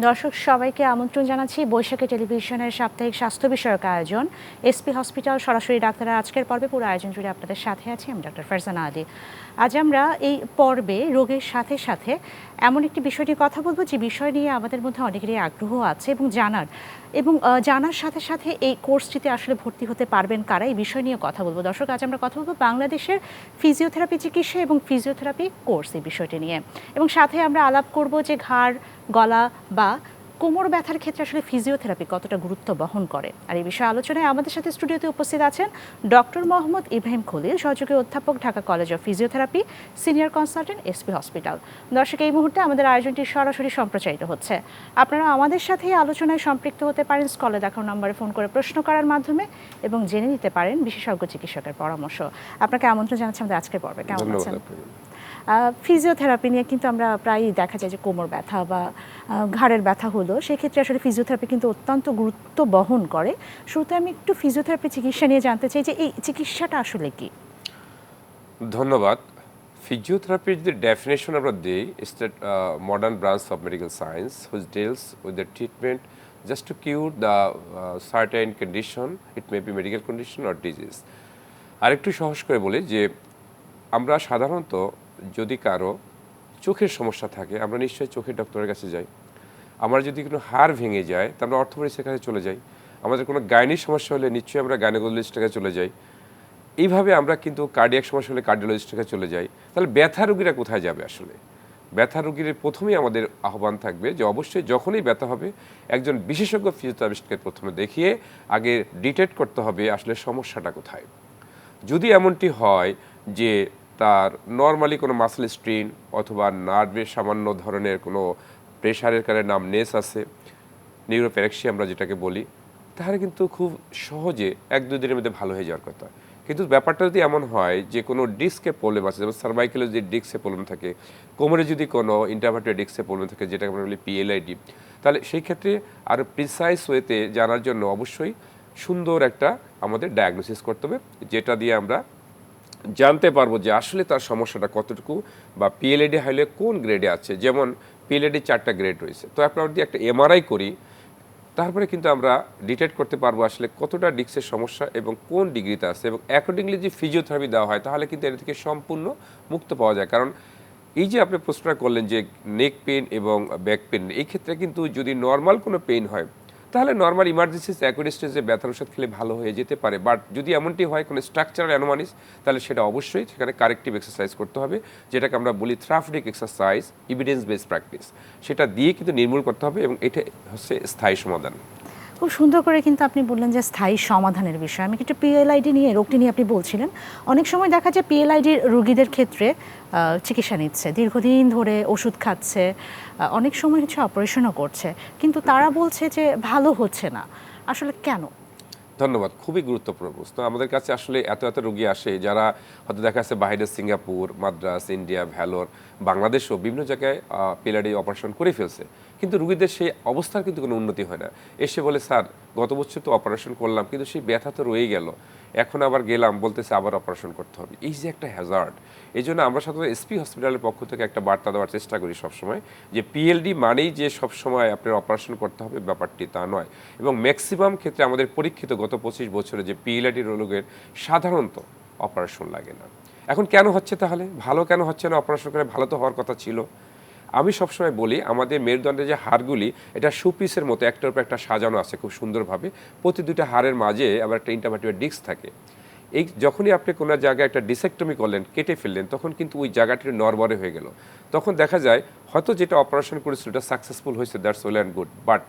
দর্শক সবাইকে আমন্ত্রণ জানাচ্ছি বৈশাখী টেলিভিশনের সাপ্তাহিক স্বাস্থ্য বিষয়ক আয়োজন এসপি হসপিটাল সরাসরি ডাক্তারের আজকের পর্বে পুরো আয়োজন জুড়ে আপনাদের সাথে আছি আমি ডক্টর ফারজানা আলী। আজ আমরা এই পর্বে রোগের সাথে সাথে এমন একটি বিষয় নিয়ে কথা বলবো যে বিষয় নিয়ে আমাদের মধ্যে অনেকেরই আগ্রহ আছে এবং জানার সাথে সাথে এই কোর্সটিতে আসলে ভর্তি হতে পারবেন কারা, এই বিষয় নিয়ে কথা বলবো। দর্শক আজ আমরা কথা বলবো বাংলাদেশের ফিজিওথেরাপি চিকিৎসা এবং ফিজিওথেরাপি কোর্স এই বিষয়টি নিয়ে, এবং সাথে আমরা আলাপ করব যে ঘাড়, গলা বা কোমর ব্যথার ক্ষেত্রে আসলে ফিজিওথেরাপি কতটা গুরুত্ব বহন করে। আর এই বিষয়ে আলোচনায় আমাদের সাথে স্টুডিওতে উপস্থিত আছেন ডক্টর মোহাম্মদ ইব্রাহিম খলিল, সহযোগী অধ্যাপক, Dhaka college of physiotherapy, senior consultant, SP hospital. দর্শক এই মুহূর্তে আমাদের আয়োজনটি সরাসরি সম্প্রচারিত হচ্ছে। আপনারা আমাদের সাথে আলোচনায় সম্পৃক্ত হতে পারেন স্কলে দেখানো নম্বরে ফোন করে প্রশ্ন করার মাধ্যমে এবং জেনে নিতে পারেন বিশেষজ্ঞ চিকিৎসকের পরামর্শ। আপনাকে আমন্ত্রণ জানাচ্ছি আমাদের আজকের পর্বে। কেমন আছেন? ফিজিওথেরাপি নিয়ে কিন্তু আমরা প্রায়ই দেখা যায় যে কোমর ব্যথা বা ঘাড়ের ব্যথা হলো, সেক্ষেত্রে আসলে ফিজিওথেরাপি কিন্তু অত্যন্ত গুরুত্ব বহন করে। শুরুতে আমি একটু ফিজিওথেরাপি চিকিৎসা নিয়ে জানতে চাই যে এই চিকিৎসাটা আসলে কি? ধন্যবাদ। ফিজিওথেরাপির যে ডেফিনেশন আমরা দিই, it's the modern branch of medical science which deals with the treatment just to cure the certain condition, it may be medical condition or disease. আরেকটু সহজ করে বলি যে আমরা সাধারণত যদি কারো চোখের সমস্যা থাকে আমরা নিশ্চয়ই চোখের ডক্টরের কাছে যাই। আমার যদি কোনো হাড় ভেঙে যায় তা আমরা অর্থোপেডিক্সের কাছে চলে যাই। আমাদের কোনো গাইনিক সমস্যা হলে নিশ্চয়ই আমরা গাইনোকোলজিস্টের কাছে চলে যাই। এইভাবে আমরা কিন্তু কার্ডিয়াক সমস্যা হলে কার্ডিওলজিস্টের কাছে চলে যাই। তাহলে ব্যথা রোগীরা কোথায় যাবে? আসলে ব্যথা রোগীর প্রথমেই আমাদের আহ্বান থাকবে যে অবশ্যই যখনই ব্যথা হবে একজন বিশেষজ্ঞ ফিজিওথেরাপিস্টকে প্রথমে দেখিয়ে আগে ডিটেক্ট করতে হবে আসলে সমস্যাটা কোথায়। যদি এমনটি হয় যে তার নর্মালি কোনো মাসল স্ট্রেন অথবা নার্ভের সামান্য ধরনের কোনো প্রেশারের কারণে নামনেস আছে, নিউরোপ্যারেক্সিয়া আমরা যেটাকে বলি, তাহলে কিন্তু খুব সহজে 1-2 দিনের মধ্যে ভালো হয়ে যাওয়ার কথা। কিন্তু ব্যাপারটা যদি এমন হয় যে কোনো ডিস্কের প্রবলেম আছে, যেমন সার্ভাইকেলে যদি ডিস্কের প্রবলেম থাকে, কোমরে যদি কোনো ইন্টারভার্টেবল ডিস্কের প্রবলেম থাকে যেটাকে আমরা বলি পিএলআইডি, তাহলে সেই ক্ষেত্রে আরও প্রিসাইজ ওয়েতে জানার জন্য অবশ্যই সুন্দর একটা আমাদের ডায়াগনোসিস করতে হবে, যেটা দিয়ে আমরা জানতে পারবো যে আসলে তার সমস্যাটা কতটুকু বা পিএলআইডি হাইলে কোন গ্রেডে আছে। যেমন পিএলআইডি 4টা গ্রেড রয়েছে, তো আপনার যদি একটা এমআরআই করি তারপরে কিন্তু আমরা ডিটেক্ট করতে পারবো আসলে কতটা ডিস্কের সমস্যা এবং কোন ডিগ্রিতে আছে, এবং অ্যাকর্ডিংলি যে ফিজিওথেরাপি দেওয়া হয় তাহলে কিন্তু এর থেকে সম্পূর্ণ মুক্ত পাওয়া যায়। কারণ এই যে আপনি প্রশ্নটা করলেন যে নেক পেন এবং ব্যাক পেন, এই ক্ষেত্রে কিন্তু যদি নর্মাল কোনো পেন হয় তাহলে নর্মাল ইমার্জেন্সি অ্যাকুট স্টেজে ব্যথার ওষুধ খেলে ভালো হয়ে যেতে পারে। বাট যদি এমনটি হয় কোনো স্ট্রাকচারাল অ্যানোমালিস, তাহলে সেটা অবশ্যই সেখানে কারেক্টিভ এক্সারসাইজ করতে হবে, যেটাকে আমরা বলি therapeutic exercise, evidence based practice. সেটা দিয়ে কিন্তু নির্মূল করতে হবে এবং এটা হচ্ছে স্থায়ী সমাধান। খুব সুন্দর করে কিন্তু আপনি বললেন যে স্থায়ী সমাধানের বিষয়। আমি কিন্তু পিএলআইডি নিয়ে, রোগটি নিয়ে আপনি বলছিলেন, অনেক সময় দেখা যায় পিএলআইডির রোগীদের ক্ষেত্রে চিকিৎসা নিচ্ছে, দীর্ঘদিন ধরে ওষুধ খাচ্ছে, অনেক সময় হচ্ছে অপারেশনও করছে, কিন্তু তারা বলছে যে ভালো হচ্ছে না। আসলে কেন? ধন্যবাদ, খুবই গুরুত্বপূর্ণ প্রশ্ন। আমাদের কাছে আসলে এত রোগী আসে যারা হয়তো দেখা যাচ্ছে বাইরে সিঙ্গাপুর, মাদ্রাস, ইন্ডিয়া, ভ্যালোর, বাংলাদেশও বিভিন্ন জায়গায় পিএলআইডি অপারেশন করে ফেলছে, কিন্তু রুগীদের সেই অবস্থার কিন্তু কোনো উন্নতি হয় না। এসে বলে, স্যার গত বছর তো অপারেশন করলাম কিন্তু সেই ব্যথা তো রয়ে গেল, এখন আবার গেলাম বলতেছে আবার অপারেশন করতে হবে। এই যে একটা হ্যাজার্ড, এই জন্য আমরা সাধারণত এসপি হসপিটালের পক্ষ থেকে একটা বার্তা দেওয়ার চেষ্টা করি সবসময় যে পিএলডি মানেই যে সবসময় আপনার অপারেশন করতে হবে ব্যাপারটি তা নয়। এবং ম্যাক্সিমাম ক্ষেত্রে আমাদের পরীক্ষিত গত 25 বছরে যে পিএলআইডি রোগের সাধারণত অপারেশন লাগে না। এখন কেন হচ্ছে তাহলে? ভালো কেন হচ্ছে না? অপারেশন করে ভালো তো হওয়ার কথা ছিল। আমি সবসময় বলি আমাদের মেরুদণ্ডের যে হাড়গুলি এটা সুপিসের মতো একটার উপর একটা সাজানো আছে খুব সুন্দরভাবে, প্রতি 2টা হাড়ের মাঝে আবার একটা ইন্টারভার্টেবল ডিস্ক থাকে। এই যখনই আপনি কোনো জায়গায় একটা ডিসেক্টমি করলেন, কেটে ফেললেন, তখন কিন্তু ওই জায়গাটি নড়বড়ে হয়ে গেল। তখন দেখা যায় হয়তো যেটা অপারেশন করেছিল এটা সাকসেসফুল হয়েছে, that's well and good, but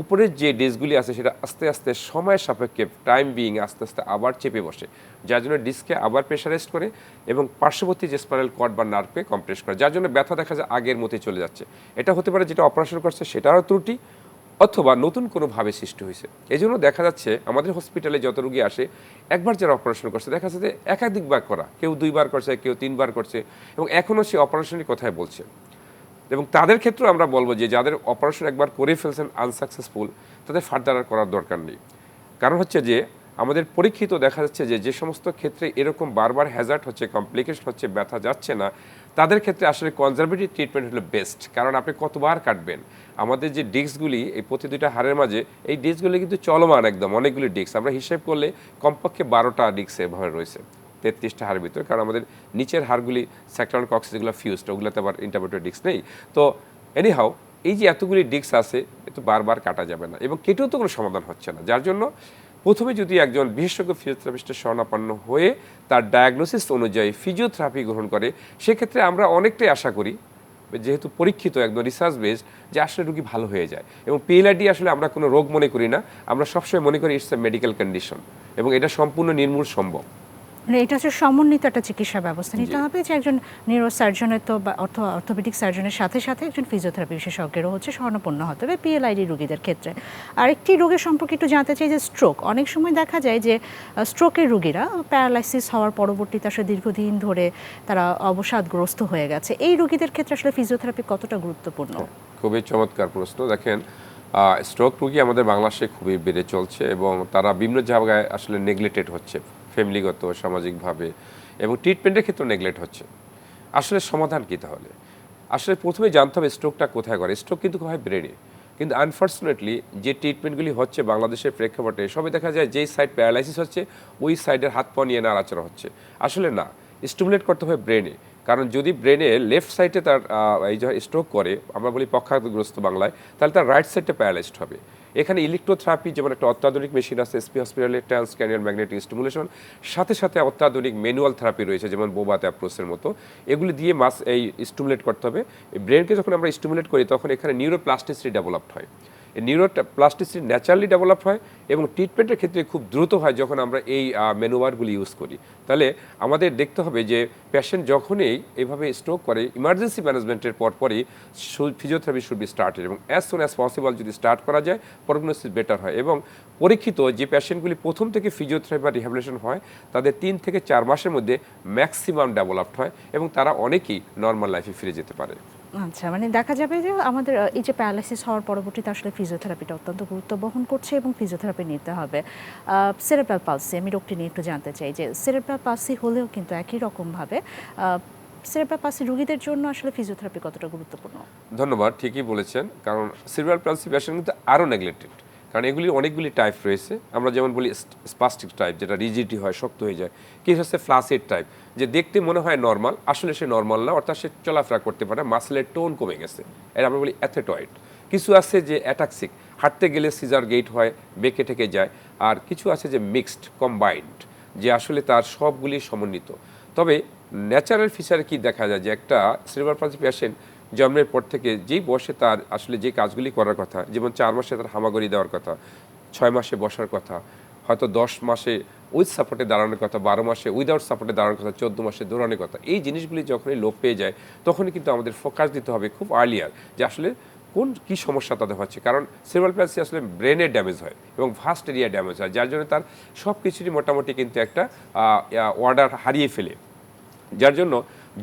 উপরের যে ডিস্কগুলি আছে সেটা আস্তে আস্তে সময়ের সাপেক্ষে টাইম বিং আস্তে আস্তে আবার চেপে বসে, যার জন্য ডিস্কে আবার প্রেশারাইজ করে এবং পার্শ্ববর্তী যে স্পাইনাল কর্ড বা নার্ভকে কম্প্রেস করে, যার জন্য ব্যথা দেখা যায় আগের মতোই চলে যাচ্ছে। এটা হতে পারে যেটা অপারেশন করছে সেটারও ত্রুটি, অথবা নতুন কোনোভাবে সৃষ্টি হয়েছে। এই জন্য দেখা যাচ্ছে আমাদের হসপিটালে যত রোগী আসে, একবার যারা অপারেশন করছে দেখা যাচ্ছে যে একাধিকবার করা, কেউ 2বার করছে, কেউ 3বার করছে, এবং এখনও সে অপারেশনের কথাই বলছে। এবং তাদের ক্ষেত্রেও আমরা বলবো যে যাদের অপারেশন একবার করে ফেলছেন আনসাকসেসফুল, তাদের ফার্দার আর করার দরকার নেই। কারণ হচ্ছে যে আমাদের পরীক্ষিত দেখা যাচ্ছে যে সমস্ত ক্ষেত্রে এরকম বারবার হ্যাজার্ড হচ্ছে, কমপ্লিকেশন হচ্ছে, ব্যথা যাচ্ছে না, তাদের ক্ষেত্রে আসলে কনজারভেটিভ ট্রিটমেন্ট হলো বেস্ট। কারণ আপনি কতবার কাটবেন? আমাদের যে ডিস্কগুলি এই প্রতি দুইটা হাড়ের মাঝে এই ডিস্কগুলি কিন্তু চলমান একদম অনেকগুলি ডিস্ক, আমরা হিসেব করলে কমপক্ষে 12টা ডিস্ক এভাবে রয়েছে 33টা হাড়ের ভিতরে, কারণ আমাদের নিচের হাড়গুলি স্যাক্রান কক্সিস যেগুলো ফিউজড, ওগুলোতে আবার ইন্টারপ্রেটর ডিস্ক নেই। তো এনিহাউ এই যে এতগুলি ডিস্ক আছে এত বারবার কাটা যাবে না এবং কেটেও তো কোনো সমাধান হচ্ছে না, যার জন্য প্রথমে যদি একজন বিশেষজ্ঞ ফিজিওথেরাপিস্টের শরণাপন্ন হয়ে তার ডায়াগনোসিস অনুযায়ী ফিজিওথেরাপি গ্রহণ করে, সেক্ষেত্রে আমরা অনেকটাই আশা করি, যেহেতু পরীক্ষিত একদম রিসার্চ বেসড, যে আসলে রোগী ভালো হয়ে যায়। এবং পিএলআইডি আসলে আমরা কোনো রোগ মনে করি না, আমরা সবসময় মনে করি ইটস এ মেডিকেল কন্ডিশন এবং এটা সম্পূর্ণ নির্মূল সম্ভব। মানে এটা হচ্ছে সমন্বিত একটা চিকিৎসা ব্যবস্থা নিতে হবে, যে একজন নিউরোসার্জনের তো বা অর্থোপেডিক সার্জনের সাথে সাথে একজন ফিজিওথেরাপি বিশেষজ্ঞেরও হচ্ছে শরণাপন্ন হতে হবে পিএলআইডি রোগীদের ক্ষেত্রে। আরেকটি রোগের সম্পর্কে একটু জানতে চাই, যে স্ট্রোক। অনেক সময় দেখা যায় যে স্ট্রোকের রোগীরা প্যারালাইসিস হওয়ার পরবর্তীতে আসলে দীর্ঘদিন ধরে তারা অবসাদগ্রস্ত হয়ে গেছে, এই রোগীদের ক্ষেত্রে আসলে ফিজিওথেরাপি কতটা গুরুত্বপূর্ণ? খুবই চমৎকার প্রশ্ন। দেখেন, স্ট্রোক রোগী আমাদের বাংলাদেশে খুবই বেড়ে চলছে এবং তারা বিভিন্ন জায়গায় আসলে নেগলেক্টেড হচ্ছে, ফ্যামিলিগত, সামাজিকভাবে, এবং ট্রিটমেন্টের ক্ষেত্রে নেগলেক্ট হচ্ছে। আসলে সমাধান কী তাহলে? আসলে প্রথমে জানতে হবে স্ট্রোকটা কোথায় করে। স্ট্রোক কিন্তু হয় ব্রেনে, কিন্তু আনফর্চুনেটলি যে ট্রিটমেন্টগুলি হচ্ছে বাংলাদেশের প্রেক্ষাপটে সবই দেখা যায় যেই সাইড প্যারালাইসিস হচ্ছে ওই সাইডের হাত পা নিয়ে নাড়াচাড়া হচ্ছে। আসলে না, স্টিমুলেট করতে হবে ব্রেনে, কারণ যদি ব্রেনে লেফট সাইডে তার এই যে স্ট্রোক করে, আমরা বলি পক্ষাঘাতগ্রস্ত বাংলায়, তাহলে তার রাইট সাইডটা প্যারালাইজড হবে। এখানে ইলেকট্রোথেরাপি যেমন একটা অত্যাধুনিক মেশিন আছে এসপি হসপিটালে, ট্রান্সক্র্যানিয়াল ম্যাগনেটিক স্টিমুলেশন, সাথে সাথে অত্যাধুনিক ম্যানুয়াল থেরাপি রয়েছে যেমন বোবাত অ্যাপ্রোচের মতো, এগুলি দিয়ে এই স্টিমুলেট করতে হবে। এই ব্রেনকে যখন আমরা স্টিমুলেট করি তখন এখানে নিউরোপ্লাস্টিসিটি ডেভেলপড হয়, এই নিউরোপ্লাস্টিসিটি ন্যাচারালি ডেভেলপ হয় এবং ট্রিটমেন্টের ক্ষেত্রে খুব দ্রুত হয় যখন আমরা এই ম্যানুভারগুলি ইউজ করি। তাহলে আমাদের দেখতে হবে যে পেশেন্ট যখনই এইভাবে স্ট্রোক করে, ইমার্জেন্সি ম্যানেজমেন্টের পরপরই ফিজিওথেরাপি শুড বি স্টার্টেড, এবং অ্যাজ সুন অ্যাজ পসিবল যদি স্টার্ট করা যায় প্রগনোসিস বেটার হয়। এবং পরীক্ষিত যে পেশেন্টগুলি প্রথম থেকে ফিজিওথেরাপি বা রিহ্যাবিলিটেশন হয় তাদের 3 থেকে 4 মাসের মধ্যে ম্যাক্সিমাম ডেভেলপড হয় এবং তারা অনেকেই নর্মাল লাইফে ফিরে যেতে পারে। আচ্ছা, মানে দেখা যাবে যে আমাদের এই যে প্যারালাইসিস হওয়ার পরবর্তীতে আসলে ফিজিওথেরাপিটা অত্যন্ত গুরুত্ব বহন করছে এবং ফিজিওথেরাপি নিতে হবে। সেরেব্রাল পালসি, আমি রোগটি নিয়ে একটু জানতে চাই, যে সেরেব্রাল পালসি হলেও কিন্তু একই রকমভাবে সেরেব্রাল পালসি রোগীদের জন্য আসলে ফিজিওথেরাপি কতটা গুরুত্বপূর্ণ? ধন্যবাদ, ঠিকই বলেছেন, কারণ সেরেব্রাল পালসি পেশেন্ট কিন্তু আরও নেগলেক্টেড, কারণ এগুলি অনেকগুলি টাইপ রয়েছে। আমরা যেমন বলি স্পাস্টিক টাইপ, যেটা রিজিডিটি হয়, শক্ত হয়ে যায়। কিছু হচ্ছে ফ্লাসিড টাইপ, যে দেখতে মনে হয় নর্মাল, আসলে সে নর্মাল না, অর্থাৎ সে চলাফেরা করতে পারে, মাসেলের টোন কমে গেছে, এটা আমরা বলি অ্যাথেটয়েড। কিছু আছে যে অ্যাটাক্সিক, হাঁটতে গেলে সিজার গেট হয়, বেঁকে ঠেকে যায়। আর কিছু আছে যে মিক্সড, কম্বাইন্ড, যে আসলে তার সবগুলি সমন্বিত। তবে ন্যাচারাল ফিচারে কি দেখা যায়, যে একটা সেরেব্রাল পালসি পেশেন্ট জন্মের পর থেকে যেই বয়সে তার আসলে যে কাজগুলি করার কথা, যেমন 4 মাসে তার হামাগুড়ি দেওয়ার কথা, 6 মাসে বসার কথা, হয়তো 10 মাসে উইথ সাপোর্টে দাঁড়ানোর কথা, 12 মাসে উইদাউট সাপোর্টে দাঁড়ানোর কথা, 14 মাসে দৌড়ানোর কথা, এই জিনিসগুলি যখনই লোপ পেয়ে যায় তখনই কিন্তু আমাদের ফোকাস দিতে হবে খুব আর্লিয়ার, যে আসলে কী সমস্যা তাদের হচ্ছে। কারণ সেরেব্রাল পালসি আসলে ব্রেনের ড্যামেজ হয় এবং ভাস্ট এরিয়া ড্যামেজ হয়, যার জন্য তার সব কিছুরই মোটামুটি কিন্তু একটা অর্ডার হারিয়ে ফেলে। যার জন্য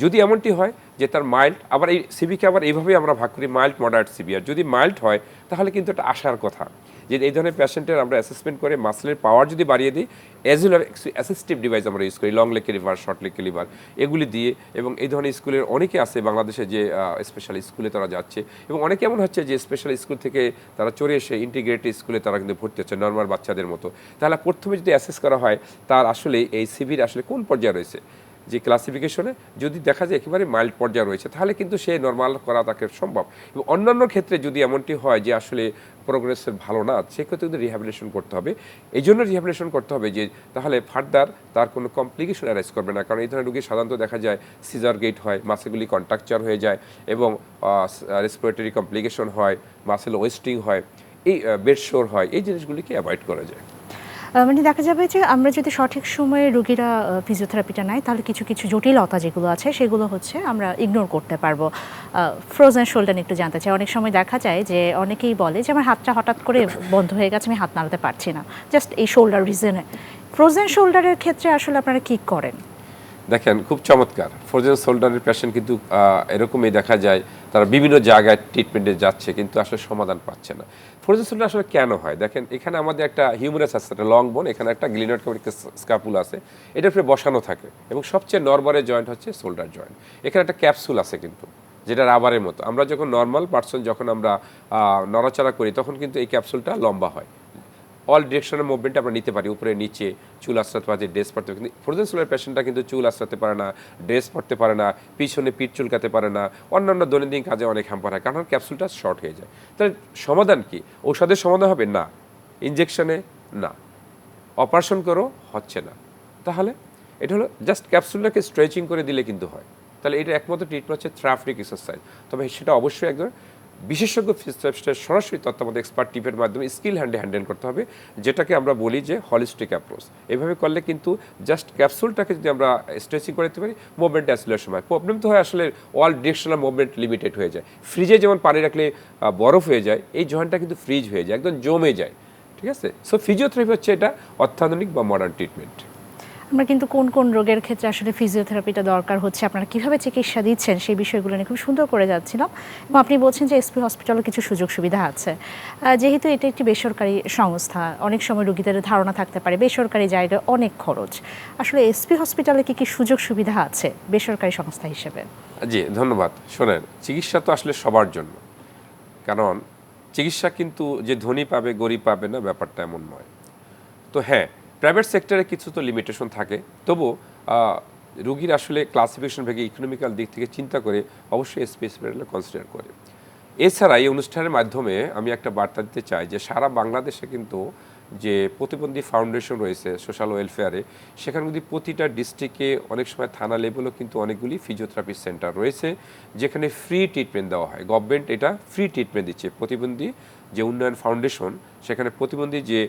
যদি এমনটি হয় যে তার মাইল্ড, আবার এই সিভিকে আবার এইভাবে আমরা ভাগ করি মাইল্ড, মডারেট, সিভিয়ার। যদি মাইল্ড হয় তাহলে কিন্তু এটা আসার কথা, যে এই ধরনের পেশেন্টের আমরা অ্যাসেসমেন্ট করে মাসলের পাওয়ার যদি বাড়িয়ে দিই, অ্যাজ ওয়েল অ্যাসিস্টিভ ডিভাইস আমরা ইউজ করি, long leg liver, short leg liver, এগুলি দিয়ে। এবং এই ধরনের স্কুলের অনেকে আছে বাংলাদেশে যে স্পেশাল স্কুলে তারা যাচ্ছে, এবং অনেকে এমন হচ্ছে যে স্পেশাল স্কুল থেকে তারা চলে এসে ইন্টিগ্রেটেড স্কুলে তারা কিন্তু ভর্তি হচ্ছে নর্মাল বাচ্চাদের মতো। তাহলে প্রথমে যদি অ্যাসেস করা হয় তার আসলে এই সিভির আসলে কোন পর্যায়ে রয়েছে, যে ক্লাসিফিকেশনে যদি দেখা যায় একেবারে মাইল্ড পর্যায়ে রয়েছে তাহলে কিন্তু সে নর্মাল করা তাকে সম্ভব। এবং অন্যান্য ক্ষেত্রে যদি এমনটি হয় যে আসলে প্রোগ্রেসের ভালো না, সেক্ষেত্রে কিন্তু রিহ্যাবিলিটেশন করতে হবে। এই জন্য রিহ্যাবিলিটেশন করতে হবে যে তাহলে ফার্দার তার কোনো কমপ্লিকেশন অ্যারাইজ করবে না, কারণ এই ধরনের রোগী সাধারণত দেখা যায় সিজার গেট হয়, মাসেলগুলি কন্ট্রাকচার হয়ে যায় এবং রেসপিরেটরি কমপ্লিকেশন হয়, মাসেল ওয়েস্টিং হয়, এই বেডশোর হয়, এই জিনিসগুলিকে অ্যাভয়েড করা যায়। মানে দেখা যাবে যে আমরা যদি সঠিক সময়ে রোগীরা ফিজিওথেরাপিটা নেয় তাহলে কিছু কিছু জটিলতা যেগুলো আছে সেগুলো হচ্ছে আমরা ইগনোর করতে পারবো। ফ্রোজেন শোল্ডার একটু জানতে চাই। অনেক সময় দেখা যায় যে অনেকেই বলে যে আমার হাতটা হঠাৎ করে বন্ধ হয়ে গেছে, আমি হাত নাড়াতে পারছি না, জাস্ট এই শোল্ডার রিজনে। ফ্রোজেন শোল্ডারের ক্ষেত্রে আসলে আপনারা কী করেন? দেখেন, খুব চমৎকার। ফ্রোজেন শোল্ডারের পেশেন্ট কিন্তু এরকমই দেখা যায়, তারা বিভিন্ন জায়গায় ট্রিটমেন্টে যাচ্ছে কিন্তু আসলে সমাধান পাচ্ছে না। ফ্রোজেন শোল্ডার আসলে কেন হয়? দেখেন, এখানে আমাদের একটা হিউমেরাস আছে, একটা লং বোন, এখানে একটা গ্লিনয়েড স্ক্যাপুলা আছে, এটার উপরে বসানো থাকে এবং সবচেয়ে নরমালের জয়েন্ট হচ্ছে শোল্ডার জয়েন্ট। এখানে একটা ক্যাপসুল আছে কিন্তু যেটা রাবারের মতো। আমরা যখন নর্মাল পার্সন যখন আমরা নড়াচড়া করি তখন কিন্তু এই ক্যাপসুলটা লম্বা হয়, অল ডিরেকশনের মুভমেন্ট আমরা নিতে পারি, উপরে নিচে, চুল আশ্রাতে পারে, ড্রেস পরতে পারে। কিন্তু ফ্রোজেন সোলের পেশেন্টটা কিন্তু চুল আশ্রাতে পারে না, ড্রেস পরতে পারে না, পিছনে পিঠ চুলকাতে পারে না, অন্যান্য দৈনন্দিন কাজে অনেক হ্যাম্পার হয়, কারণ ক্যাপসুলটা শর্ট হয়ে যায়। তাহলে সমাধান কি? ঔষধের সমাধান হবে না, ইনজেকশনে না, অপারেশন করো হচ্ছে না, তাহলে এটা হলো জাস্ট ক্যাপসুলটাকে স্ট্রেচিং করে দিলে কিন্তু হয়। তাহলে এটা একমাত্র ট্রিটমেন্ট হচ্ছে থেরাপিউটিক এক্সারসাইজ। তবে সেটা অবশ্যই একজন বিশেষজ্ঞ ফিজিওথেরাপিস্টের সরাসরি তত্ত্বাবধায়ক এক্সপার্ট টিপের মাধ্যমে স্কিল হ্যান্ডেল করতে হবে, যেটাকে আমরা বলি যে হলিস্টিক অ্যাপ্রোচ। এভাবে করলে কিন্তু জাস্ট ক্যাপসুলটাকে যদি আমরা স্ট্রেচিং করে দিতে পারি, মুভমেন্ট অ্যাসিলের সময় প্রবলেম তো হয় আসলে অল ডিরেকশনাল মুভমেন্ট লিমিটেড হয়ে যায়। ফ্রিজে যেমন পানি রাখলে বরফ হয়ে যায়, এই জয়েন্টটা কিন্তু ফ্রিজ হয়ে যায়, একদম জমে যায়। ঠিক আছে, সো ফিজিওথেরাপি হচ্ছে এটা অত্যাধুনিক বা মডার্ন ট্রিটমেন্ট। আমরা কিন্তু কোন কোন রোগের ক্ষেত্রে আসলে ফিজিওথেরাপিটা দরকার হচ্ছে, আপনারা কিভাবে চিকিৎসা দিচ্ছেন সেই বিষয়গুলো নিয়ে খুব সুন্দর করে যাচ্ছিলাম। এবং আপনি বলছেন যে এসপি হসপিটালে কিছু সুযোগ সুবিধা আছে। যেহেতু এটা একটি বেসরকারি সংস্থা, অনেক সময় রোগীদের ধারণা থাকতে পারে বেসরকারি জায়গায় অনেক খরচ। আসলে এসপি হসপিটালে কি কি সুযোগ সুবিধা আছে বেসরকারি সংস্থা হিসেবে? জি ধন্যবাদ। শোনেন, চিকিৎসা তো আসলে সবার জন্য, কারণ চিকিৎসা কিন্তু যে ধনী পাবে গরিব পাবে না, ব্যাপারটা এমন নয়। তো হ্যাঁ, প্রাইভেট সেক্টরে কিছু তো লিমিটেশন থাকে, তবু রুগীর আসলে ক্লাসিফিকেশন ভেগে ইকোনমিক্যাল দিক থেকে চিন্তা করে অবশ্যই এসপি হসপিটালে কনসিডার করে। এছাড়া এই অনুষ্ঠানের মাধ্যমে আমি একটা বার্তা দিতে চাই যে সারা বাংলাদেশে কিন্তু যে প্রতিবন্ধী ফাউন্ডেশন রয়েছে সোশ্যাল ওয়েলফেয়ারে, সেখানে যদি প্রতিটা ডিস্ট্রিক্টে, অনেক সময় থানা লেভেলও কিন্তু অনেকগুলি ফিজিওথেরাপি সেন্টার রয়েছে, যেখানে ফ্রি ট্রিটমেন্ট দেওয়া হয়। গভর্নমেন্ট এটা ফ্রি ট্রিটমেন্ট দিচ্ছে। প্রতিবন্ধী যে উন্নয়ন ফাউন্ডেশন, সেখানে প্রতিবন্ধী যে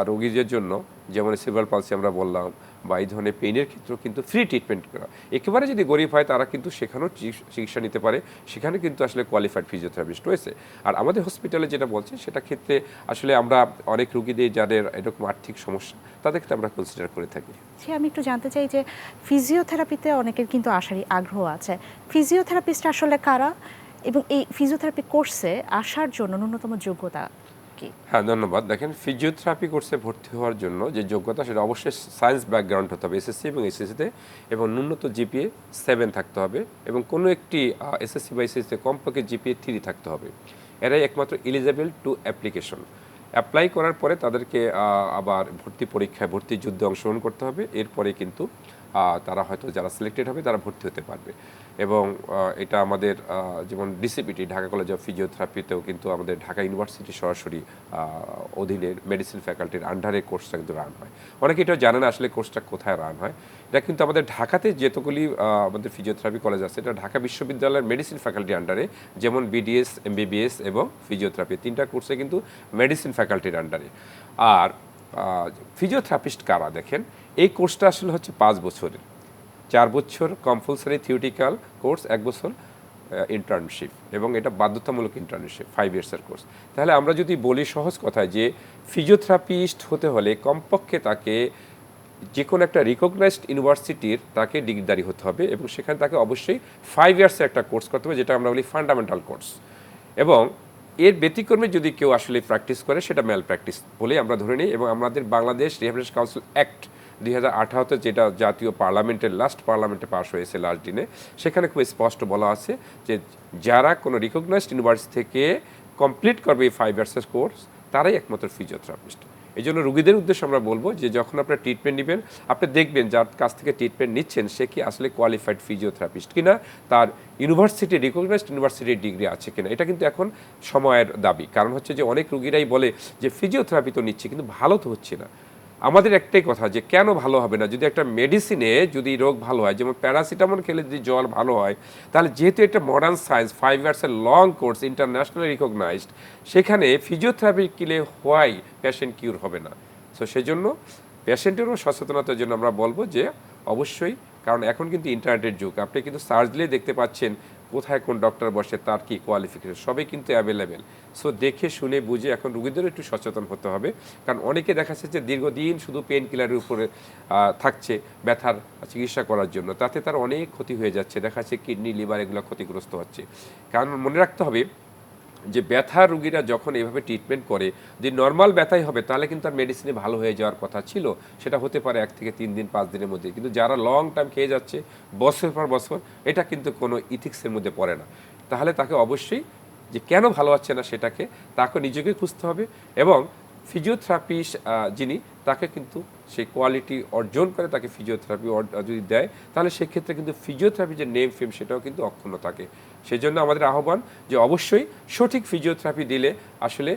রোগীদের জন্য, যেমন সিলভার পালসি আমরা বললাম, বা এই ধরনের পেইনের ক্ষেত্রেও কিন্তু ফ্রি ট্রিটমেন্ট করা। একেবারে যদি গরিব হয় তারা কিন্তু সেখানেও চিকিৎসা নিতে পারে, সেখানে কিন্তু আসলে কোয়ালিফাইড ফিজিওথেরাপিস্ট রয়েছে। আর আমাদের হসপিটালে যেটা বলছে সেটা ক্ষেত্রে আসলে আমরা অনেক রুগীদের যাদের এরকম আর্থিক সমস্যা, তাদেরকে আমরা কনসিডার করে থাকি। আমি একটু জানতে চাই যে ফিজিওথেরাপিতে অনেকের কিন্তু আসারই আগ্রহ আছে, ফিজিওথেরাপিস্ট আসলে কারা, এবং এই ফিজিওথেরাপি কোর্সে আসার জন্য ন্যূনতম যোগ্যতা কি? হ্যাঁ ধন্যবাদ। দেখেন, ফিজিওথেরাপি কোর্সে ভর্তি হওয়ার জন্য যে যোগ্যতা, সেটা অবশ্যই সায়েন্স ব্যাকগ্রাউন্ড হতে হবে, এসএসসি এবং এসএসসিতে, এবং ন্যূনতম জিপিএ 7 থাকতে হবে, এবং কোনো একটি এসএসসি বা এসএসসিতে কমপক্ষে জিপিএ 3 থাকতে হবে। এরাই একমাত্র এলিজেবল টু অ্যাপ্লিকেশন। অ্যাপ্লাই করার পরে তাদেরকে আবার ভর্তি পরীক্ষায়, ভর্তি যুদ্ধে অংশগ্রহণ করতে হবে। এরপরে কিন্তু তারা হয়তো যারা সিলেক্টেড হবে তারা ভর্তি হতে পারবে। এবং এটা আমাদের যেমন ডিসিপিটি, ঢাকা কলেজ অফ ফিজিওথেরাপিতেও কিন্তু আমাদের ঢাকা ইউনিভার্সিটি সরাসরি অধীনের মেডিসিন ফ্যাকাল্টির আন্ডারে কোর্সটা কিন্তু রান হয়। অনেকে এটাও জানে না আসলে কোর্সটা কোথায় রান হয়। এটা কিন্তু আমাদের ঢাকাতে যেতগুলি আমাদের ফিজিওথেরাপি কলেজ আছে, এটা ঢাকা বিশ্ববিদ্যালয়ের মেডিসিন ফ্যাকাল্টি আন্ডারে, যেমন বিডিএস, এমবিবিএস এবং ফিজিওথেরাপি, 3টা কোর্সে কিন্তু মেডিসিন ফ্যাকাল্টির আন্ডারে। আর ফিজিওথেরাপিস্ট কারা? দেখেন, এই কোর্সটা আসলে হচ্ছে 5 বছরের, 4 বছর কম্পালসারি থিওরিটিক্যাল কোর্স, 1 বছর ইন্টার্নশিপ, এবং এটা বাধ্যতামূলক ইন্টার্নশিপ, 5 ইয়ার্সের কোর্স। তাহলে আমরা যদি বলি সহজ কথায় যে ফিজিওথেরাপিস্ট হতে হলে কমপক্ষে তাকে যে কোনো একটা রিকগনাইজড ইউনিভার্সিটির তাকে ডিগ্রিধারী হতে হবে, এবং সেখানে তাকে অবশ্যই 5 ইয়ার্সের একটা কোর্স করতে হবে, যেটা আমরা বলি ফান্ডামেন্টাল কোর্স। এবং এর ব্যতিক্রমে যদি কেউ আসলে প্র্যাকটিস করে, সেটা ম্যাল প্র্যাকটিস বলেই আমরা ধরে নিই। এবং আমাদের বাংলাদেশ রিহ্যাবিলিটেশন কাউন্সিল অ্যাক্ট 2018-তে, যেটা জাতীয় পার্লামেন্টের লাস্ট পার্লামেন্টে পাস হয়েছে লাস্ট দিনে, সেখানে খুব স্পষ্ট বলা আছে যে যারা কোনো রিকগনাইজড ইউনিভার্সিটি থেকে কমপ্লিট করবে এই 5 ইয়ার্সের কোর্স, তারাই একমাত্র ফিজিওথেরাপিস্ট। এই জন্য রুগীদের উদ্দেশ্যে আমরা বলবো যে যখন আপনার ট্রিটমেন্ট নেবেন, আপনি দেখবেন যার কাছ থেকে ট্রিটমেন্ট নিচ্ছেন সে কি আসলে কোয়ালিফাইড ফিজিওথেরাপিস্ট কিনা, তার ইউনিভার্সিটি, রিকগনাইজড ইউনিভার্সিটির ডিগ্রি আছে কিনা। এটা কিন্তু এখন সময়ের দাবি। কারণ হচ্ছে যে অনেক রুগীরাই বলে যে ফিজিওথেরাপি তো নিচ্ছে কিন্তু ভালো তো হচ্ছে না। আমাদের একটাই কথা যে কেন ভালো হবে না? যদি একটা মেডিসিনে যদি রোগ ভালো হয়, যেমন প্যারাসিটামল খেলে যদি জ্বর ভালো হয়, তাহলে যেহেতু একটা মডার্ন সায়েন্স, 5 ইয়ার্সের লং কোর্স, ইন্টারন্যাশনালি রিকগনাইজড, সেখানে ফিজিওথেরাপি কিলে হওয়াই পেশেন্ট কিউর হবে না। সো সেই জন্য পেশেন্টেরও সচেতনতার জন্য আমরা বলবো যে অবশ্যই, কারণ এখন কিন্তু ইন্টারনেটের যুগ, আপনি কিন্তু সার্চ দিলেই দেখতে পাচ্ছেন কোথায় কোন ডক্টর বসে, তার কি কোয়ালিফিকেশন, সবই কিন্তু অ্যাভেলেবেল। সো দেখে শুনে বুঝে এখন রুগীদেরও একটু সচেতন হতে হবে। কারণ অনেকে দেখা যাচ্ছে যে দীর্ঘদিন শুধু পেন কিলারের উপরে থাকছে ব্যথার চিকিৎসা করার জন্য, তাতে তার অনেক ক্ষতি হয়ে যাচ্ছে, দেখা যাচ্ছে কিডনি, লিভার এগুলো ক্ষতিগ্রস্ত হচ্ছে। কারণ মনে রাখতে হবে, যে ব্যথা রোগীরা যখন এভাবে ট্রিটমেন্ট করে, যে নর্মাল ব্যথাই হবে তাহলে কিন্তু আর মেডিসিনে ভালো হয়ে যাওয়ার কথা ছিল, সেটা হতে পারে 1 থেকে 3 দিন 5 দিনের মধ্যে। কিন্তু যারা লং টাইম খেয়ে যাচ্ছে বছর পর বছর, এটা কিন্তু কোনো ইথিক্সের মধ্যে পড়ে না। তাহলে তাকে অবশ্যই যে কেন ভালো হচ্ছে না সেটাকে তাকে নিজেকে খুঁজতে হবে, এবং ফিজিওথেরাপি যিনি তাকে কিন্তু সেই কোয়ালিটি অর্জন করে তাকে ফিজিওথেরাপি যদি দেয়, তাহলে সেক্ষেত্রে কিন্তু ফিজিওথেরাপি যে নেম ফেম সেটাও কিন্তু অক্ষুণ্ণ থাকে। সেই জন্য আমাদের আহ্বান যে অবশ্যই সঠিক ফিজিওথেরাপি দিলে আসলে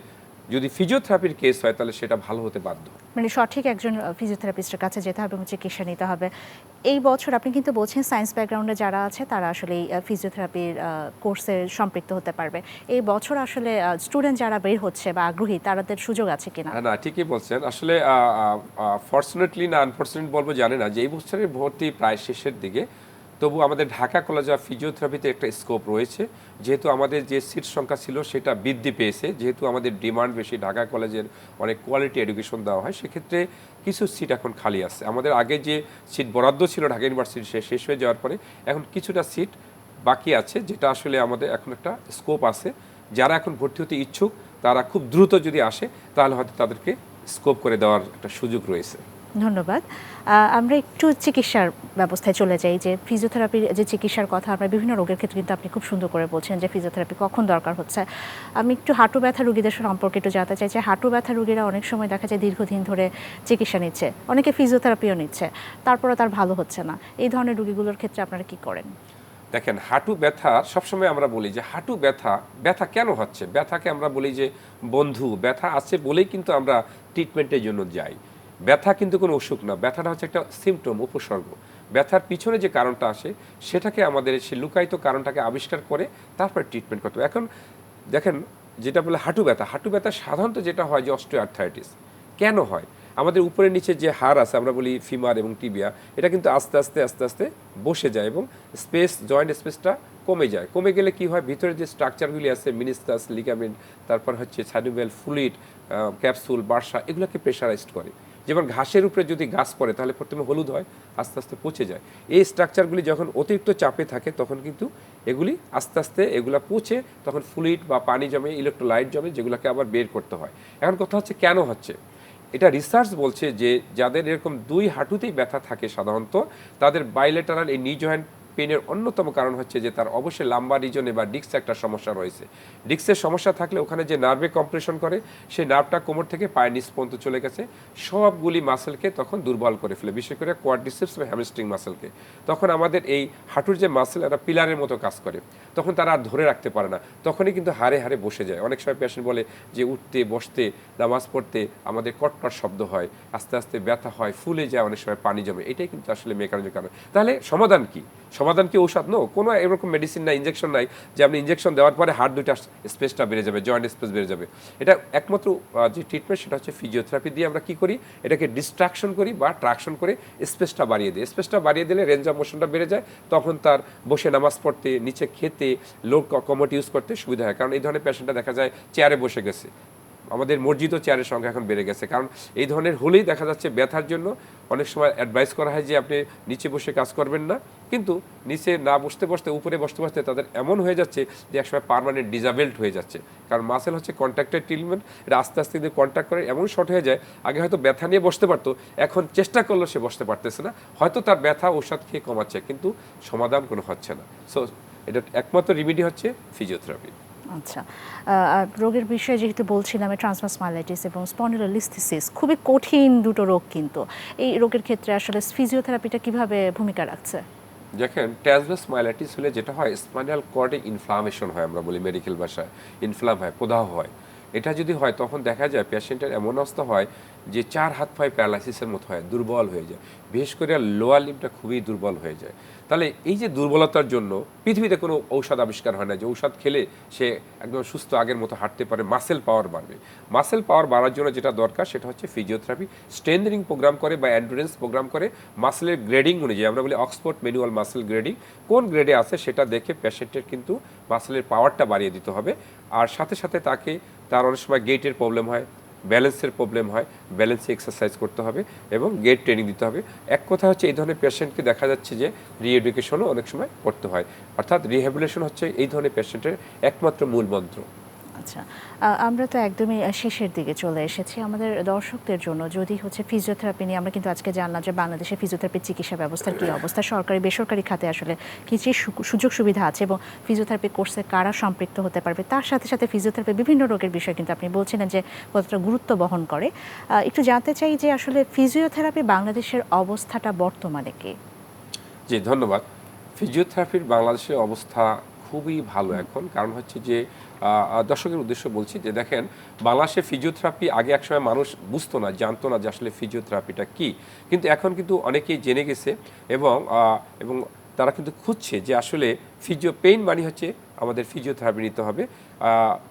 যদি ফিজিওথেরাপির কেস হয় তাহলে সেটা ভালো হতে বাধ্য। মানে সঠিক একজন ফিজিওথেরাপিস্টের কাছে যেতে হবে এবং চিকিৎসা নিতে হবে। এই বছর আপনি কিন্তু বলছেন সায়েন্স ব্যাকগ্রাউন্ডে যারা আছে তারা আসলে এই ফিজিওথেরাপির কোর্সে সম্পৃক্ত হতে পারবে। এই বছর আসলে স্টুডেন্ট যারা বের হচ্ছে বা আগ্রহী তাদের সুযোগ আছে কিনা? না, ঠিকই বলছেন। আসলে ফরচুনেটলি না আনফরচুনেট বলবো জানি না, যে এই বছরের ভর্তি প্রায় শেষের দিকে, তবু আমাদের ঢাকা কলেজ অফ ফিজিওথেরাপিতে একটা স্কোপ রয়েছে। যেহেতু আমাদের যে সিট সংখ্যা ছিল সেটা বৃদ্ধি পেয়েছে, যেহেতু আমাদের ডিমান্ড বেশি, ঢাকা কলেজের অনেক কোয়ালিটি এডুকেশন দেওয়া হয়, সেক্ষেত্রে কিছু সিট এখন খালি আছে। আমাদের আগে যে সিট বরাদ্দ ছিল ঢাকা ইউনিভার্সিটি শেষ হয়ে যাওয়ার পরে এখন কিছুটা সিট বাকি আছে, যেটা আসলে আমাদের এখন একটা স্কোপ আছে। যারা এখন ভর্তি হতে ইচ্ছুক তারা খুব দ্রুত যদি আসে তাহলে হয়তো তাদেরকে স্কোপ করে দেওয়ার একটা সুযোগ রয়েছে। ধন্যবাদ। আমরা একটু চিকিৎসার ব্যবস্থায় চলে যাই। যে ফিজিওথেরাপির যে চিকিৎসার কথা, আমরা বিভিন্ন রোগের ক্ষেত্রে কিন্তু আপনি খুব সুন্দর করে বলছেন যে ফিজিওথেরাপি কখন দরকার হচ্ছে। আমি একটু হাঁটু ব্যথা রোগীদের সম্পর্কে একটু জানতে চাই যে হাঁটু ব্যথা রোগীরা অনেক সময় দেখা যায় দীর্ঘদিন ধরে চিকিৎসা নিচ্ছে, অনেকে ফিজিওথেরাপিও নিচ্ছে, তারপরে তার ভালো হচ্ছে না। এই ধরনের রোগীগুলোর ক্ষেত্রে আপনারা কি করেন? দেখেন, হাঁটু ব্যথা সবসময় আমরা বলি যে হাঁটু ব্যথা কেন হচ্ছে, ব্যথাকে আমরা বলি যে বন্ধু, ব্যথা আছে বলেই কিন্তু আমরা ট্রিটমেন্টের জন্য যাই। ব্যথা কিন্তু কোনো অসুখ না, ব্যথাটা হচ্ছে একটা সিমটম, উপসর্গ। ব্যথার পিছনে যে কারণটা আসে সেটাকে আমাদের সে লুকায়িত কারণটাকে আবিষ্কার করে তারপরে ট্রিটমেন্ট করতে হবে। এখন দেখেন, যেটা বলে হাঁটু ব্যথা সাধারণত যেটা হয় যে অস্টিওআর্থ্রাইটিস। কেন হয়? আমাদের উপরে নিচে যে হাড় আছে, আমরা বলি ফিমার এবং টিবিয়া, এটা কিন্তু আস্তে আস্তে বসে যায় এবং জয়েন্ট স্পেসটা কমে যায়। কমে গেলে কি হয়, ভিতরে যে স্ট্রাকচারগুলি আছে, মিনিসকাস, লিগামেন্ট, তারপর হচ্ছে সাইনোভিয়াল ফ্লুইড, ক্যাপসুল, বার্সা, এগুলোকে প্রেশারাইজড করে। যেমন ঘাসের উপরে যদি গাছ পড়ে তাহলে প্রথমে হলুদ হয়, আস্তে আস্তে পচে যায়। এই স্ট্রাকচারগুলি যখন অতিরিক্ত চাপে থাকে তখন কিন্তু এগুলি আস্তে এগুলা পচে তখন ফ্লুইড বা পানি জমে, ইলেকট্রোলাইট জমে, যেগুলোকে আবার বের করতে হয়। এখন কথা হচ্ছে কেন হচ্ছে, এটা রিসার্চ বলছে যে যাদের এরকম দুই হাঁটুতেই ব্যথা থাকে সাধারণত, তাদের বাইলেটারাল এই নি জয়েন্ট পেনের অন্যতম কারণ হচ্ছে যে তার অবশ্যই লাম্বার রিজনে বা ডিস্ক একটা সমস্যা রয়েছে। ডিস্কের সমস্যা থাকলে ওখানে যে নার্ভে কম্প্রেশন করে সেই নার্ভটা কোমর থেকে পায়ের নিচ পর্যন্ত চলে গেছে, সবগুলি মাসেলকে তখন দুর্বল করে ফেলে, বিশেষ করে কোয়াড্রিসেপস বা হ্যামস্ট্রিং মাসেলকে। তখন আমাদের এই হাঁটুর যে মাসেল, এটা পিলারের মতো কাজ করে, তখন তারা আর ধরে রাখতে পারে না, তখনই কিন্তু হাড়ে হাড়ে বসে যায়। অনেক সময় পেশেন্ট বলে যে উঠতে বসতে নামাজ পড়তে আমাদের কটকট শব্দ হয়, আস্তে আস্তে ব্যথা হয়, ফুলে যায়, অনেক সময় পানি জমে। এটাই কিন্তু আসলে মেকানিজমের কারণ। তাহলে সমাধান কি? সমাধান কি ঔষধ? নো, কোনো এরকম মেডিসিন নাই, ইঞ্জেকশন নাই যে আপনি ইঞ্জেকশন দেওয়ার পরে হাড় দুইটা স্পেসটা বেড়ে যাবে, জয়েন্ট স্পেস বেড়ে যাবে। এটা একমাত্র যে ট্রিটমেন্ট সেটা হচ্ছে ফিজিওথেরাপি দিয়ে আমরা কি করি, এটাকে ডিস্ট্রাকশন করি বা ট্রাকশন করে স্পেসটা বাড়িয়ে দিই। স্পেসটা বাড়িয়ে দিলে রেঞ্জ অফ মোশনটা বেড়ে যায়, তখন তার বসে নামাজ পড়তে, নিচে খেতে, লো কমোড ইউজ করতে সুবিধা হয়। কারণ এই ধরনের পেশেন্টটা দেখা যায় চেয়ারে বসে গেছে, আমাদের মসজিদও চেয়ারের সংখ্যা এখন বেড়ে গেছে। কারণ এই ধরনের হলেই দেখা যাচ্ছে ব্যথার জন্য অনেক সময় অ্যাডভাইস করা হয় যে আপনি নিচে বসে কাজ করবেন না, কিন্তু নিচে না বসতে বসতে উপরে বসতে বসতে তাদের এমন হয়ে যাচ্ছে যে একসময় পার্মানেন্ট ডিজাবেল্ট হয়ে যাচ্ছে। কারণ মাসেল হচ্ছে কন্ট্যাক্টেড ট্রিটমেন্ট, এটা আস্তে আস্তে যদি কন্ট্যাক্ট করে এমন শর্ট হয়ে যায়, আগে হয়তো ব্যথা নিয়ে বসতে পারতো, এখন চেষ্টা করলেও সে বসতে পারতেছে না, হয়তো তার ব্যথা ঔষধ খেয়ে কমাচ্ছে কিন্তু সমাধান কোনো হচ্ছে না। সো এটা একমাত্র রিমেডি হচ্ছে ফিজিওথেরাপি। আচ্ছা, রোগের বিষয়ে যেহেতু বলছিলাম, ট্রান্সভার্স মাইলাইটিস এবং স্পন্ডিলোলিস্থিসিস খুবই কঠিন দুটো রোগ, কিন্তু এই রোগের ক্ষেত্রে আসলে ফিজিওথেরাপিটা কিভাবে ভূমিকা রাখছে? দেখেন, ট্রান্সভার্স মাইলাইটিস হলে যেটা হয়, স্পাইনাল কর্ডে ইনফ্লামেশন হয়, আমরা বলি মেডিকেল ভাষায় ইনফ্লাম হয়, প্রদাহ হয়। এটা যদি হয় তখন দেখা যায় পেশেন্টের এমন অবস্থা হয় যে 4 হাত পায়ে প্যারালাইসিসের মতো হয়, দুর্বল হয়ে যায়, বিশেষ করে লোয়ার লিম্বটা খুবই দুর্বল হয়ে যায়। তাহলে এই যে দুর্বলতার জন্য পৃথিবীতে কোনো ঔষধ আবিষ্কার হয় না যে ঔষধ খেলে সে একদম সুস্থ আগের মতো হাঁটতে পারে, মাসেল পাওয়ার বাড়বে। মাসেল পাওয়ার বাড়ার জন্য যেটা দরকার সেটা হচ্ছে ফিজিওথেরাপি। স্ট্রেংথেনিং প্রোগ্রাম করে বা এন্ডুরেন্স প্রোগ্রাম করে, মাসেলের গ্রেডিং অনুযায়ী, আমরা বলি অক্সফোর্ড ম্যানুয়াল মাসেল গ্রেডিং, কোন গ্রেডে আছে সেটা দেখে পেশেন্টের কিন্তু মাসেলের পাওয়ারটা বাড়িয়ে দিতে হবে। আর সাথে সাথে তাকে, তার অনেক সময় গেটের প্রবলেম হয়, ব্যালেন্সের প্রবলেম হয়, ব্যালেন্সে এক্সারসাইজ করতে হবে এবং গেট ট্রেনিং দিতে হবে। এক কথা হচ্ছে এই ধরনের পেশেন্টকে দেখা যাচ্ছে যে রিএডুকেশনও অনেক সময় করতে হয়, অর্থাৎ রিহ্যাবিলিটেশন হচ্ছে এই ধরনের পেশেন্টের একমাত্র মূল মন্ত্র। আচ্ছা, আমরা তো একদমই শেষের দিকে চলে এসেছি। আমাদের দর্শকদের জন্য যদি হচ্ছে ফিজিওথেরাপি নিয়ে আমরা কিন্তু আজকে জানলাম যে বাংলাদেশে ফিজিওথেরাপির চিকিৎসা ব্যবস্থার কী অবস্থা, সরকারি বেসরকারি খাতে আসলে কী কী সুযোগ সুবিধা আছে এবং ফিজিওথেরাপি কোর্সে কারা সম্পৃক্ত হতে পারবে, তার সাথে সাথে ফিজিওথেরাপি বিভিন্ন রোগের বিষয়ে কিন্তু আপনি বলছিলেন যে কতটা গুরুত্ব বহন করে। একটু জানতে চাই যে আসলে ফিজিওথেরাপি বাংলাদেশের অবস্থাটা বর্তমানে কি? জি, ধন্যবাদ। ফিজিওথেরাপির বাংলাদেশের অবস্থা খুবই ভালো এখন। কারণ হচ্ছে যে দর্শকের উদ্দেশ্যে বলছি যে দেখেন, বাংলাদেশে ফিজিওথেরাপি আগে একসময় মানুষ বুঝতো না, জানতো না যে আসলে ফিজিওথেরাপিটা কী। কিন্তু এখন কিন্তু অনেকেই জেনে গেছে এবং তারা কিন্তু খুঁজছে যে আসলে পেইন মানে হচ্ছে আমাদের ফিজিওথেরাপি নিতে হবে।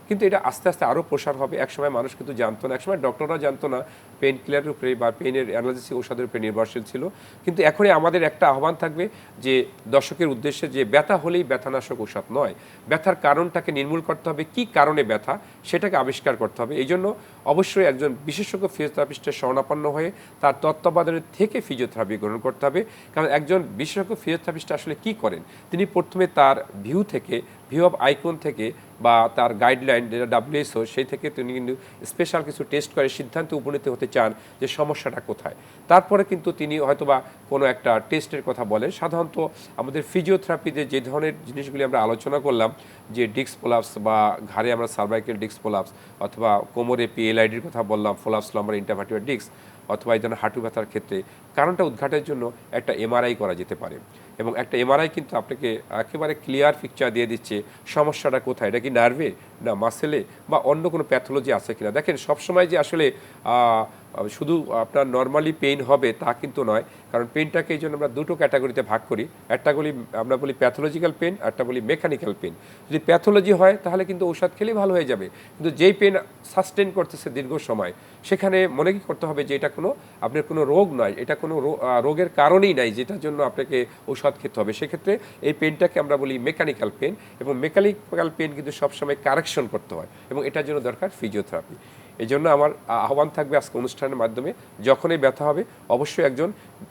কিন্তু এটা আস্তে আস্তে আরও প্রসার হবে। একসময় মানুষ কিন্তু জানতো না, একসময় ডক্টররা জানতো না, পেইন কিলারের উপরে বা পেইনের অ্যানালিসিস ঔষধের উপরে নির্ভরশীল ছিল। কিন্তু এখনই আমাদের একটা আহ্বান থাকবে যে দর্শকের উদ্দেশ্যে যে ব্যথা হলেই ব্যথানাশক ঔষধ নয়, ব্যথার কারণটাকে নির্মূল করতে হবে, কি কারণে ব্যথা সেটাকে আবিষ্কার করতে হবে। এই জন্য অবশ্যই একজন বিশেষজ্ঞ ফিজিওথেরাপিস্টের শরণাপন্ন হয়ে তার তত্ত্বাবধানের থেকে ফিজিওথেরাপি গ্রহণ করতে হবে। কারণ একজন বিশেষজ্ঞ ফিজিওথেরাপিস্ট আসলে কি করেন, তিনি প্রথমে তার ভিউ অফ আইকন থেকে বা তার গাইডলাইন যেটা WHO সেই থেকে তিনি কিন্তু স্পেশাল কিছু টেস্ট করে সিদ্ধান্তে উপনীত হতে চান যে সমস্যাটা কোথায়। তারপরে কিন্তু তিনি হয়তোবা কোনো একটা টেস্টের কথা বলেন। সাধারণত আমাদের ফিজিওথেরাপিতে যে ধরনের জিনিসগুলি আমরা আলোচনা করলাম, যে ডিস্ক প্রোলাপস বা ঘাড়ে আমরা সার্ভাইকেল ডিস্ক প্রোলাপস, অথবা কোমরে PLIDর কথা বললাম, প্রোলাপস লাম্বার ইন্টারভার্টিব্রাল ডিস্ক, অথবা এই ধরনের হাঁটু ব্যথার ক্ষেত্রে কারণটা উদ্ঘাটের জন্য একটা MRI করা যেতে পারে। এবং একটা MRI কিন্তু আপনাকে একেবারে ক্লিয়ার পিকচার দিয়ে দিচ্ছে সমস্যাটা কোথায়, এটা কি নার্ভে না মাসেলে বা অন্য কোনো প্যাথোলজি আছে কিনা। দেখেন, সবসময় যে আসলে শুধু আপনার নর্মালি পেইন হবে তা কিন্তু নয়। কারণ পেইনটাকে এই জন্য আমরা দুটো ক্যাটাগরিতে ভাগ করি। একটা আমরা বলি প্যাথোলজিক্যাল পেইন, একটা বলি মেকানিক্যাল পেইন। যদি প্যাথোলজি হয় তাহলে কিন্তু ঔষধ খেলেই ভালো হয়ে যাবে, কিন্তু যেই পেইন সাস্টেন করতেছে দীর্ঘ সময়, সেখানে মনে কি করতে হবে যে এটা আপনার কোনো রোগ নয়, এটা কোনো রোগের কারণেই নাই যেটার জন্য আপনাকে ঔষধ খেতে হবে। সেক্ষেত্রে এই পেইনটাকে আমরা বলি মেকানিক্যাল পেইন, এবং মেকানিক্যাল পেইন কিন্তু সবসময় কারেকশন করতে হয়, এবং এটার জন্য দরকার ফিজিওথেরাপি। এই জন্য আমার আহ্বান থাকবে আজকে অনুষ্ঠানের মাধ্যমে, যখনই ব্যথা হবে অবশ্যই একজন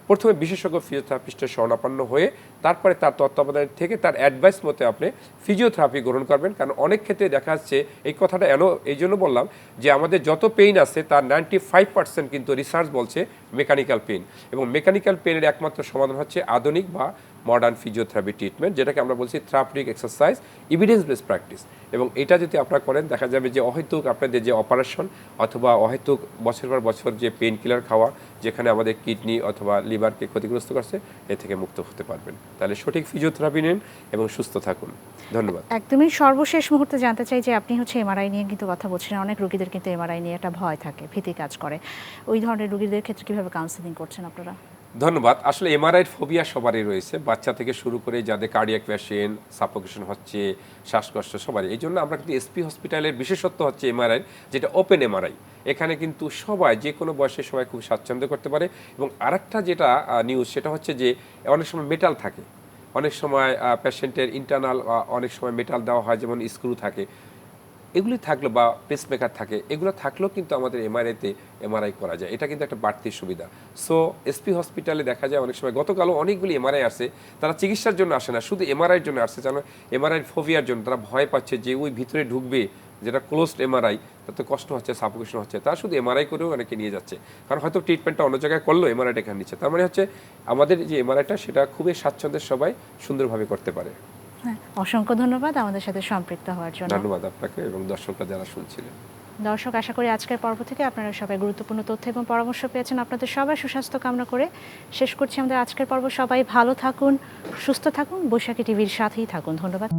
প্রথমে বিশেষজ্ঞ ফিজিওথেরাপিস্টের শরণাপন্ন হয়ে তারপরে তার তত্ত্বাবধান থেকে তার অ্যাডভাইস মতে আপনি ফিজিওথেরাপি গ্রহণ করবেন। কারণ অনেক ক্ষেত্রে দেখা যাচ্ছে, এই কথাটা এই জন্য বললাম যে আমাদের যত পেইন আছে তার 95% কিন্তু রিসার্চ বলছে মেকানিক্যাল পেইন, এবং মেকানিক্যাল পেইনের একমাত্র সমাধান হচ্ছে আধুনিক বা মডার্ন ফিজিওথেরাপি ট্রিটমেন্ট, যেটাকে আমরা বলছি therapeutic exercise, evidence based practice. এবং এটা যদি আপনারা করেন, দেখা যাবে যে অহেতুক আপনাদের যে অপারেশন অথবা অহেতুক বছর পর বছর যে পেইন কিলার খাওয়া, যেখানে আমাদের কিডনি অথবা লিভারকে ক্ষতিগ্রস্ত করছে, এ থেকে মুক্ত হতে পারবেন। তাহলে সঠিক ফিজিওথেরাপি নিন এবং সুস্থ থাকুন। ধন্যবাদ। একদমই সর্বশেষ মুহূর্তে জানতে চাই যে আপনি হচ্ছে MRI নিয়ে কিন্তু কথা বলছিলেন, অনেক রোগীদের কিন্তু MRI নিয়ে একটা ভয় থাকে, ভীতি কাজ করে। ওই ধরনের রোগীদের ক্ষেত্রে কিভাবে কাউন্সেলিং করছেন আপনারা? ধন্যবাদ। আসলে MRIর ফোবিয়া সবারই রয়েছে, বাচ্চা থেকে শুরু করে যাদের কার্ডিয়াক পেশেন্ট, সাফোকেশন হচ্ছে, শ্বাসকষ্ট সবারই। এই জন্য আমরা কিন্তু SP হসপিটালের বিশেষত্ব হচ্ছে MRI, যেটা ওপেন MRI। এখানে কিন্তু সবাই, যে কোনো বয়সে সবাই খুব স্বাচ্ছন্দ্য করতে পারে। এবং আরেকটা যেটা নিউজ, সেটা হচ্ছে যে অনেক সময় মেটাল থাকে, অনেক সময় পেশেন্টের ইন্টারনাল অনেক সময় মেটাল দেওয়া হয়, যেমন স্ক্রু থাকে, এগুলি থাকলো বা পেসমেকার থাকে, এগুলো থাকলেও কিন্তু আমাদের MRI করা যায়। এটা কিন্তু একটা বাড়তি সুবিধা। সো SP হসপিটালে দেখা যায় অনেক সময়, গতকালও অনেকগুলি MRI আসে, তারা চিকিৎসার জন্য আসে না, শুধু MRIর জন্য আসছে। যেন MRIর ফোবিয়ার জন্য তারা ভয় পাচ্ছে যে ওই ভিতরে ঢুকবে, যেটা ক্লোজড MRI, তাতে কষ্ট হচ্ছে, সাফোকেশন হচ্ছে, তারা শুধু MRI করেও অনেকে নিয়ে যাচ্ছে। কারণ হয়তো ট্রিটমেন্টটা অন্য জায়গায় করলো, MRIটা এখানে নিচ্ছে। তার মানে হচ্ছে আমাদের যে MRIটা, সেটা খুবই স্বাচ্ছন্দ্যের সবাই সুন্দরভাবে করতে পারে। হ্যাঁ, অসংখ্য ধন্যবাদ আমাদের সাথে সম্পৃক্ত হওয়ার জন্য। ধন্যবাদ আপনাকে এবং দর্শকরা যারা শুনছিলেন। দর্শক, আশা করি আজকের পর্ব থেকে আপনারা সবাই গুরুত্বপূর্ণ তথ্য এবং পরামর্শ পেয়েছেন। আপনাদের সবাই সুস্বাস্থ্য কামনা করে শেষ করছি আমাদের আজকের পর্ব। সবাই ভালো থাকুন, সুস্থ থাকুন, বৈশাখী টিভির সাথেই থাকুন। ধন্যবাদ।